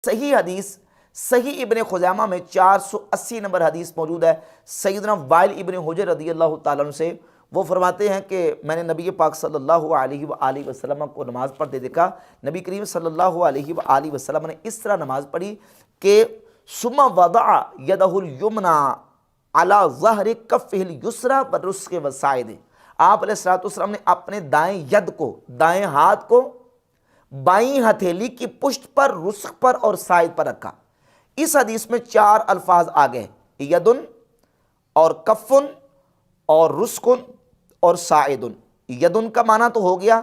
सही हदीस सही इब्न खुज़ैमा में 480 नंबर हदीस मौजूद है। सैयदना वाइल इब्न हुजर रदियल्लाहु ताला अन्हु से वो फरमाते हैं कि मैंने नबी पाक सल्लल्लाहु अलैहि वसल्लम को नमाज़ पढ़ते देखा। नबी करीम सल्लल्लाहु अलैहि वसल्लम ने इस तरह नमाज़ पढ़ी कि सुम्मा वदअ यदहुल युमना अला ज़हरि कफ़िहिल युसरा व रुस्क़ि व साइद। आप अलैहिस्सलातु वस्सलाम ने अपने दाएं यद को, दाएं हाथ को बाईं हथेली की पुष्ट पर, रुस्क पर और साइद पर रखा। इस हदीस में 4 अल्फाज आ गए, यदुन और कफ़ुन और रुस्कुन और साइदुन। यदुन का माना तो हो गया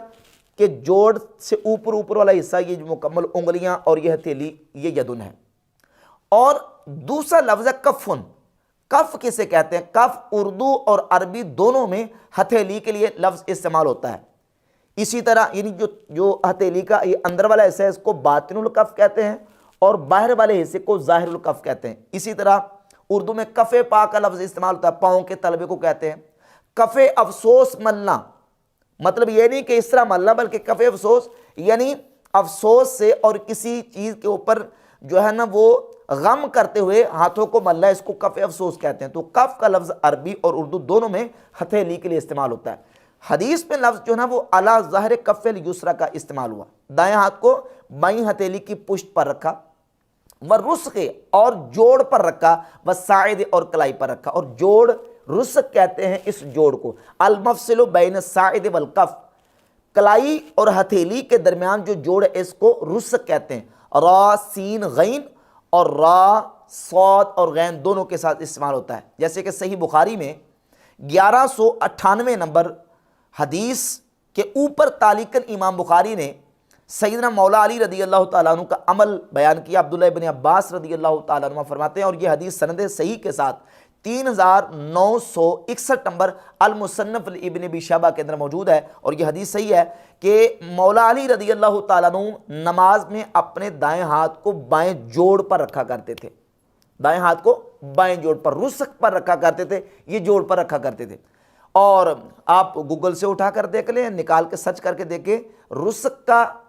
कि जोड़ से ऊपर ऊपर वाला हिस्सा, ये जो मुकम्मल उंगलियां और ये हथेली, ये यदुन है। और दूसरा लफ्ज़ है कफ़ुन। कफ किसे कहते हैं? कफ उर्दू और अरबी दोनों में हथेली के लिए लफ्ज़ इस्तेमाल होता है। इसी तरह यानी जो हथेली का ये अंदर वाला हिस्सा है इसको बातिनुल कफ कहते हैं और बाहर वाले हिस्से को ज़ाहिरुल कफ कहते हैं। इसी तरह उर्दू में कफ़े पा का लफ्ज़ इस्तेमाल होता है, पाँव के तलबे को कहते हैं। कफ़े अफसोस मलना, मतलब ये नहीं कि इस तरह मलना, बल्कि कफ़े अफसोस यानी अफसोस से और किसी चीज़ के ऊपर जो है ना वो गम करते हुए हाथों को मलना, इसको कफ़े अफसोस कहते हैं। तो कफ का लफ्ज़ अरबी और उर्दू दोनों में हथेली के लिए इस्तेमाल होता है। हदीस में लफ्ज़ जो है ना वो अला ज़हर कफ़िल युसरा का इस्तेमाल हुआ। दाएं हाथ को बाईं हथेली की पुष्ट पर रखा, व रुस्क़े और जोड़ पर रखा, व साइद और कलाई पर रखा। और जोड़ रुस्क कहते हैं इस जोड़ को। अल मफ़सिलु बैन साइद वल कफ़, कलाई और हथेली के दरमियान जो जोड़ है इसको रुस्क कहते हैं। रा सीन गैन और रा सौद और गैन दोनों के साथ इस्तेमाल होता है। जैसे कि सही बुखारी में 1198 नंबर हदीस के ऊपर तालिकन इमाम बुखारी ने सैयदना मौला अली रदियल्लाहु ताला अन्हु का अमल बयान किया। अब्दुल्लाह इब्न अब्बास रदियल्लाहु ताला अन्हु फरमाते हैं, और ये हदीस सनद सही के साथ 3961 नंबर अल मुसन्नफ इब्न अबी शैबा के अंदर मौजूद है। और ये हदीस सही है कि मौला अली रदियल्लाहु ताला अन्हु नमाज में अपने दाएं हाथ को बाएं जोड़ पर रखा करते थे। दाएं हाथ को बाएं जोड़ पर, रुस्क पर रखा करते थे, ये जोड़ पर रखा करते थे। और आप गूगल से उठा कर देख लें, निकाल के सर्च करके देखें रुस्क का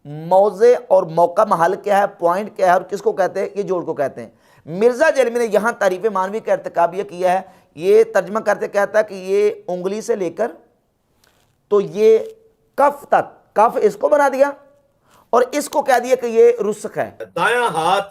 मौजे और मौका महल क्या है, पॉइंट क्या है और किसको कहते हैं, ये जोड़ को कहते हैं। मिर्ज़ा जलमी ने यहाँ तारीफ़ मानवी का इर्तिकाब ये किया है, ये तर्जमा करते कहता है कि ये उंगली से लेकर तो ये कफ तक, कफ इसको बना दिया और इसको कह दिया कि ये रुस्क है। दायां हाथ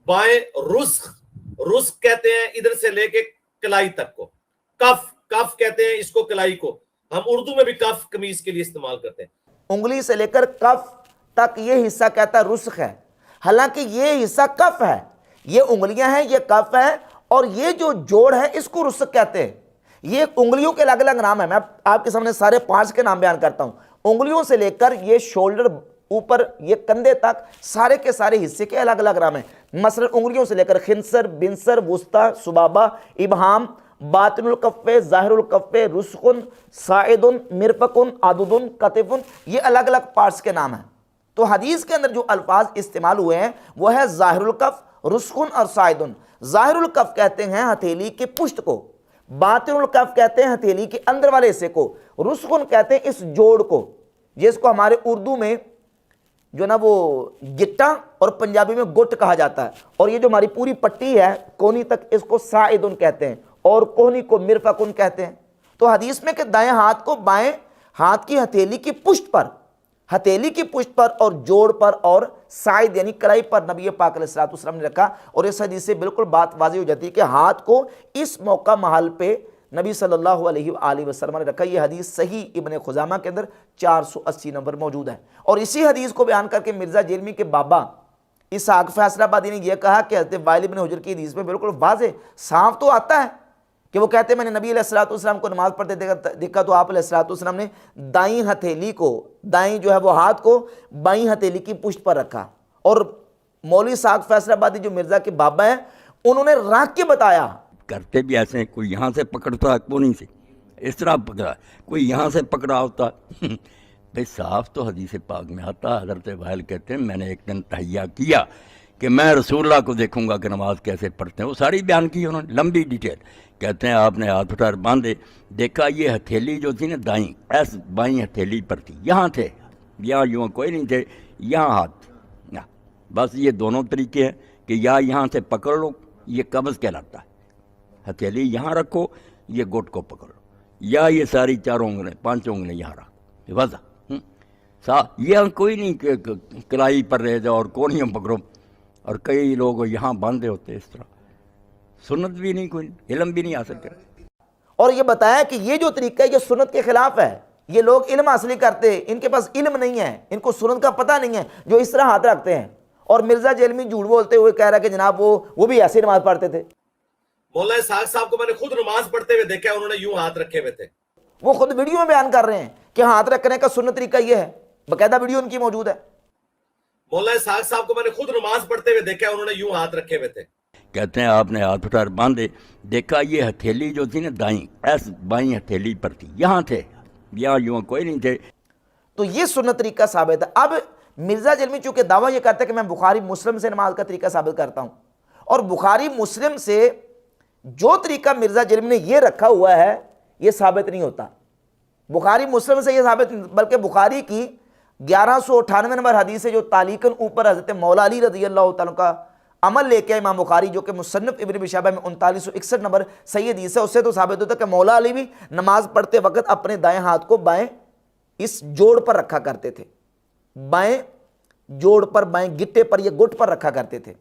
बाएं रुस्क, रुस्क कहते हैं इधर से लेके कलाई तक को। कफ, कफ कहते हैं इसको, कलाई को हम उर्दू में भी कफ कमीज के लिए इस्तेमाल करते हैं। उंगली से लेकर कफ तक ये हिस्सा कहता है रुस्क है, हालांकि ये हिस्सा कफ है, ये उंगलियां हैं, ये कफ है, और ये जो जोड़ है इसको रुस्क कहते हैं। ये उंगलियों के अलग अलग नाम है, मैं आपके सामने सारे 5 के नाम बयान करता हूं। उंगलियों से लेकर ये शोल्डर ऊपर ये कंधे तक सारे के सारे हिस्से के अलग अलग नाम है। मसलन उंगलियों से लेकर खिंसर, बिनसर, वुस्ता, सुबाबा, इबहाम, बातिनुल कफ़े, ज़ाहिरुल कफ़े, रुस्कुन, साइदुन, मिरफकुन, आदुदुन, कतिफुन, ये अलग अलग पार्ट्स के नाम हैं। तो हदीस के अंदर जो अल्फाज इस्तेमाल हुए हैं वो है ज़ाहिरुल कफ़, रुस्कुन और साइदुन। ज़ाहिरुल कफ़ कहते हैं हथेली के पुष्ट को, बातिनुल कफ़ कहते हैं हथेली के अंदर वाले हिस्से को, रुस्कुन कहते हैं इस जोड़ को, जिसको हमारे उर्दू में जो ना वो गिट्टा और पंजाबी में गुट कहा जाता है। और ये जो हमारी पूरी पट्टी है कोहनी तक, इसको साइदुन कहते हैं और कोहनी को मिरफकुन कहते हैं। तो हदीस में कि दाएं हाथ को बाएं हाथ की हथेली की पुष्ट पर, हथेली की पुष्ट पर और जोड़ पर और साइद यानी कलाई पर नबी पाक अलैहिस्सलातु वस्सलाम ने रखा। और इस हदीस से बिल्कुल बात वाज़ेह हो जाती है कि हाथ को इस मौका महल पे नबी सल्लल्लाहु अलैहि वसल्लम ने रखा। ये हदीस सही इब्न खुज़ामा के अंदर 480 नंबर मौजूद है। और इसी हदीस को बयान करके मिर्ज़ा जेलमी के बाबा इसहाक़ फैसलाबादी ने यह कहा कि हज़रत वाइल इब्न हुजर की हदीस में बिल्कुल वाज़ेह साफ तो आता है कि वो कहते हैं मैंने नबी अलैहिस्सलातु वस्सलाम को नमाज पढ़ते देखा तो आप अलैहिस्सलातु वस्सलाम ने दाईं हथेली को, दाईं जो है वो हाथ को बाईं हथेली की पुष्ट पर रखा। और मौलवी इसहाक़ फैसलाबादी जो मिर्ज़ा के बाबा हैं उन्होंने रख के बताया, करते भी ऐसे, कोई यहाँ से पकड़ता है कोनी से, इस तरह पकड़ा, कोई यहाँ से पकड़ा होता भाई साफ तो हदीस पाक में आता। हज़रत वाइल कहते हैं मैंने एक दिन तहैया किया कि मैं रसूलुल्लाह को देखूंगा कि नमाज कैसे पढ़ते हैं, वो सारी बयान की उन्होंने लंबी डिटेल। कहते हैं आपने हाथ उठा बांधे, देखा ये हथेली जो थी ना दाईं, ऐसे बाईं हथेली पर थी, यहाँ थे, यहाँ यूँ कोई नहीं थे, यहाँ हाथ बस ये दोनों तरीके हैं कि या यहाँ से पकड़ लो, ये कब्ज़ कहलाता है, हथेली यहाँ रखो, ये गुट को पकड़ लो, या ये सारी चारों उंगलें, पांचों उंगलें यहाँ रखो, वज़ा ये कोई नहीं कि कलाई पर रह जाओ और कोनियों पकड़ो। और कई लोग यहाँ बांधे होते इस तरह, सुन्नत भी नहीं, कोई इल्म भी नहीं हासिल करे। और ये बताया कि ये जो तरीका है ये सुन्नत के खिलाफ है। ये लोग इल्म हासिल करते हैं, इनके पास इल्म नहीं है, इनको सुन्नत का पता नहीं है, जो इस तरह हाथ रखते हैं। और मिर्जा जेलमी झूठ बोलते हुए कह रहा है कि जनाब वो भी ऐसे नमाज पढ़ते थे। मौला इसहाक साहब को मैंने खुद नमाज पढ़ते हुए देखा, उन्होंने यूं हाथ रखे हुए थे। वो खुद वीडियो में बयान कर रहे हैं कि हाथ रखने का सुन्नत तरीका ये है, बाकायदा वीडियो उनकी मौजूद है। मौला इसहाक साहब को मैंने खुद नमाज पढ़ते हुए देखा, उन्होंने यूं हाथ रखे हुए थे। कहते हैं आपने हाथ उठाकर बांधे, देखा ये हथेली जो थी ना दाई, ऐस बाई हथेली पर थी, यहाँ थे, यहाँ यूँ कोई नहीं थे। तो ये सुन्नत तरीका साबित है। अब मिर्जा जेलमी चूंकि दावा ये करता है कि मैं बुखारी मुस्लिम से नमाज का तरीका साबित करता हूँ, और बुखारी मुस्लिम से जो तरीका मिर्जा जेलमी ने ये रखा हुआ है ये साबित नहीं होता। बुखारी मुस्लिम से ये साबित, बल्कि बुखारी की 1198 नंबर हदीस है जो तालीकन ऊपर हज़रत मौला अली रज़ी अल्लाह तआला का अमल लेके आए इमाम बुखारी, जो कि मुसन्नफ़ इब्न अबी शैबा में 3961 नंबर सही हदीस है। उससे तो साबित होता है कि मौला अली भी नमाज पढ़ते वक्त अपने दाएं हाथ को बाएं इस जोड़ पर रखा करते थे, बाएं जोड़ पर, बाएं गिट्टे पर या गुट पर रखा करते थे।